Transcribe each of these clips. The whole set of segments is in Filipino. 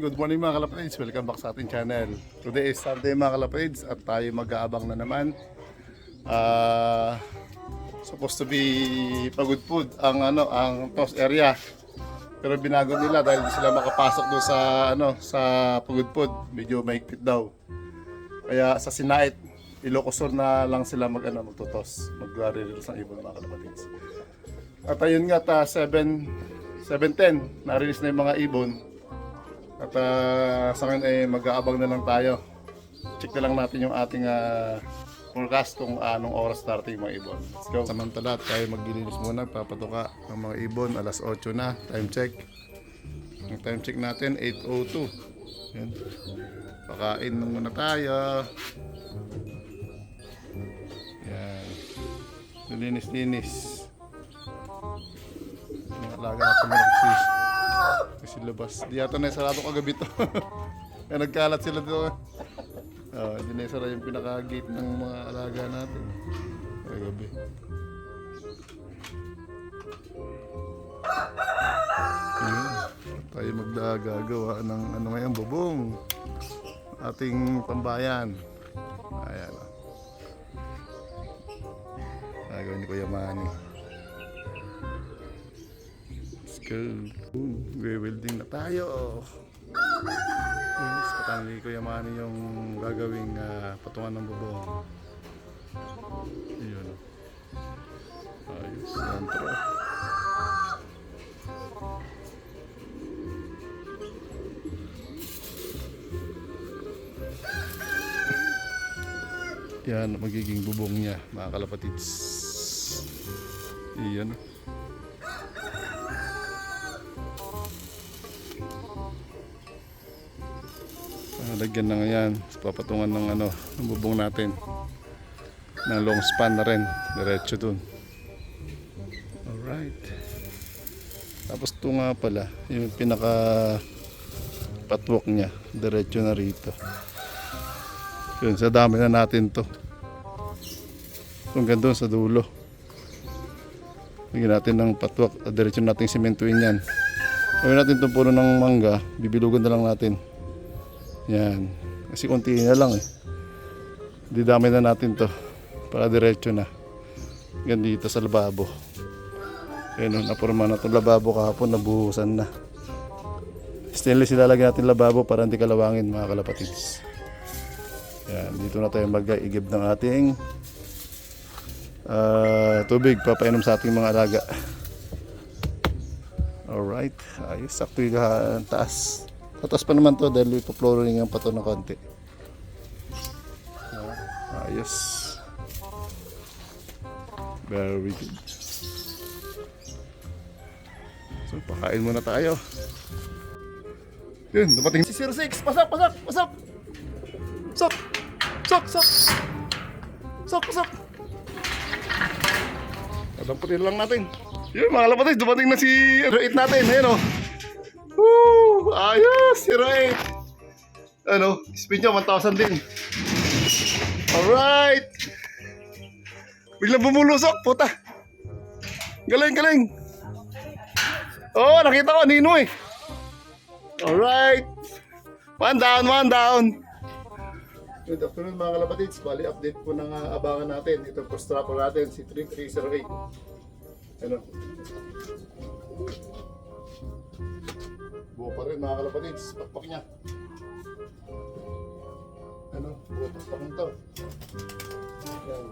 Good morning mga kalapatids, welcome back sa ating channel. Today is Sunday mga kalapatids at tayo mag-aabang na naman. Supposed to be pagod food ang toss area. Pero binago nila dahil di sila makapasok doon sa pagod food. Medyo mahigpit daw. Kaya sa Sinait, Ilocosur na lang sila magtutos. Mag-release ng ibon mga kalapatids. At ayun nga 7:10 na-release na yung mga ibon. At sa ngayon ay mag-aabang na lang tayo. Check na lang natin yung ating forecast kung anong oras starting mga ibon. Let's go. Samantala tayo maglilinis muna, papatuka ng mga ibon. Alas 8 na, time check. Ang time check natin 8:02. Yan. Pakain muna tayo. Yan. Linis-linis. Mga alaga natin mga kasi labas. Di yata na sarado kagabi to. Kaya nagkalat sila dito. Hindi na isara yung pinaka-gate ng mga alaga natin. Kagabi. Tayo magdagagawa ng ngayon, bubong. Ating pambayan. Ayan. Gagawin ni Kuya Manny. Welding na tayo. Yes, patangli ko yaman yung gagawing patungan ng bubong. Yun. Ayos, sentro. Yan, magiging bubong niya, mga kalapatids. Iyan. Lagyan na ngayon, papatungan ng ng bubong natin ng long span na rin, diretso dun. Alright, tapos ito nga pala yung pinaka patwalk nya, diretso na rito. Yun, sa dami na natin to hanggang doon sa dulo. Lagyan natin ng patwalk, diretso natin simentuin yan. Gawin natin itong puno ng mangga, bibilugan na lang natin. Yan, kasi konti na lang didamay na natin to para diretso na hanggang dito sa lababo. Ayun, napurma na itong lababo kahapon, nabuhusan na. Stainless ilalagay natin lababo para hindi kalawangin mga kalapatids. Yan, dito na tayo mag-igib ng ating tubig papainom sa ating mga alaga. Alright, ayos, sakto yung taas. Tatas pa naman to dahil ipo-flooring ang pato ng konti. Ayos. Very good. So, pakain muna tayo. Yun, dumating si 06. Pasok, pasok, pasok. Sok, sok, sok. Sok, pasok. Tadamputin lang natin. Yun, mga kalapatids, dumating na si 08 natin. Ayan o. Ayos, 08. Speed niya 1,000 din. Alright. Biglang bumulusok, puta. Galing, galing. Oh, nakita ko, Nino eh. Alright. One down, one down. Good afternoon mga kalapatids. Bali, update po ng abangan natin. Ito po strapper natin, si 3308. Buo pa rin mga kalapatids, pakpak niya. Buo pakpak nito. Yan.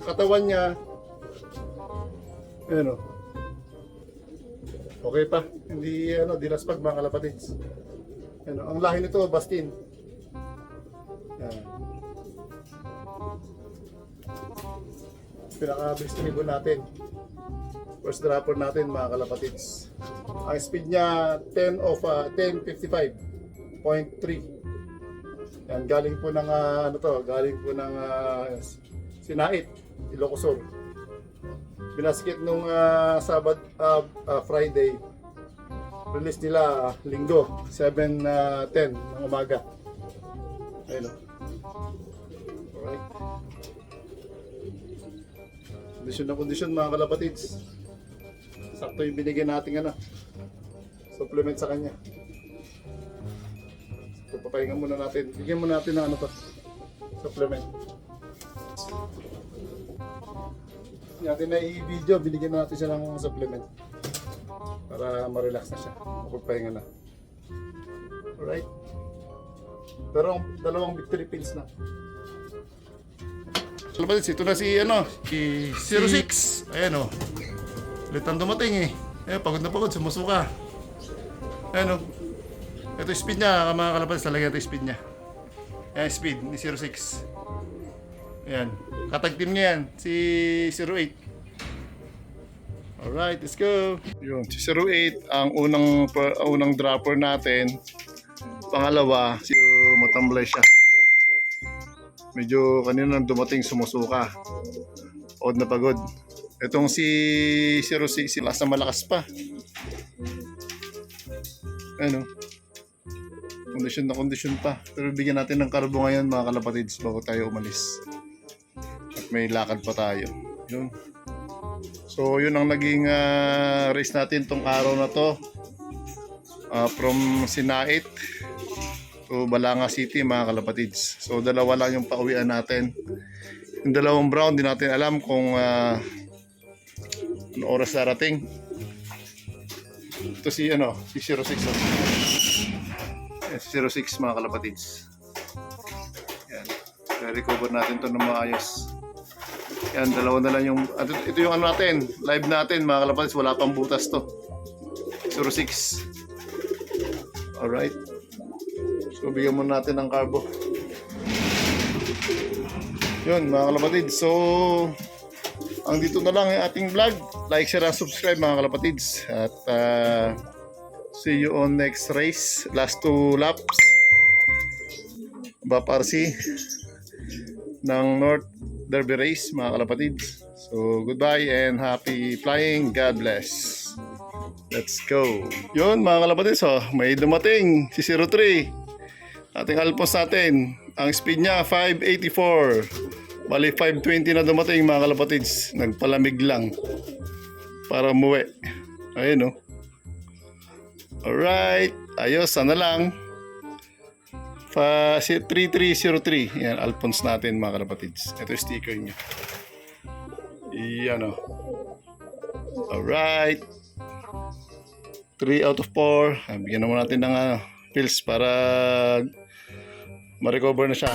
Katawan niya, okay pa, hindi dinaspag mga kalapatids. Ang lahi nito, Bastin. Yan. Pinaka-best ibon natin, first dropper natin mga kalapatids. Ang speed niya 10:55.3. Yan, galing po ng Sinait, Ilocosur. Binaskit nung Friday, release nila Linggo 7:10 ng umaga. Ayun. Alright. Kondisyon na kondisyon mga kalapatids. Sakto yung binigyan natin supplement sa kanya. So, papahinga muna natin. Bigyan muna natin ng supplement. Natin na i-video, binigyan natin siya ng supplement. Para ma-relax na siya. Magpapahinga na. Alright. Pero dalawang victory pills na. Kalapatids, ito na si 06. Ayan o. Litan dumating pagod na pagod, sumusuka. Ayan o. Ito yung speed niya, mga kalapatids, talaga ito yung speed niya. Ayan, speed ni 06. Ayan. Katag team niya yan, si 08. Alright, let's go. Yun, si 08, ang unang dropper natin. Pangalawa, si matamblay siya. Medyo kanina dumating sumusuka. Pagod na pagod. Itong si 06, sila sa malakas pa. Ano? Kondisyon na kondisyon pa. Pero bigyan natin ng karbo ngayon mga kalapatids bago tayo umalis. At may lakad pa tayo. Yun. So yun ang naging race natin tong araw na to. From Sinait to Balanga City mga kalapatids. So dalawa lang yung pauwian natin. Yung dalawang brown, di natin alam kung ano oras darating. Ito si 06. Yan, si 06 mga kalapatids. Yan. I-recover natin to ng maayos. Yan, dalawa na lang yung ito yung natin, live natin mga kalapatids, wala pang butas to. 06. Alright. So bigyan muna natin ng carbo. Yun mga kalapatids. So ang dito na lang yung ating vlog. Like, share, and subscribe mga kalapatids. At see you on next race. Last 2 laps. Baparsi ng North Derby Race mga kalapatids. So goodbye and happy flying. God bless. Let's go. Yun mga kalapatids, may dumating si 03. Ating Alphonse natin. Ang speed niya 584. Bali 520 na dumating mga kalapatids. Nagpalamig lang para umuwi. Ayun Alright. Ayos, sana lang. 3303. Yan, Alphonse natin mga kalapatids. Ito yung sticker niya. Yan Alright. 3 out of 4. Bigyan naman natin ng pills para ma-recover na siya.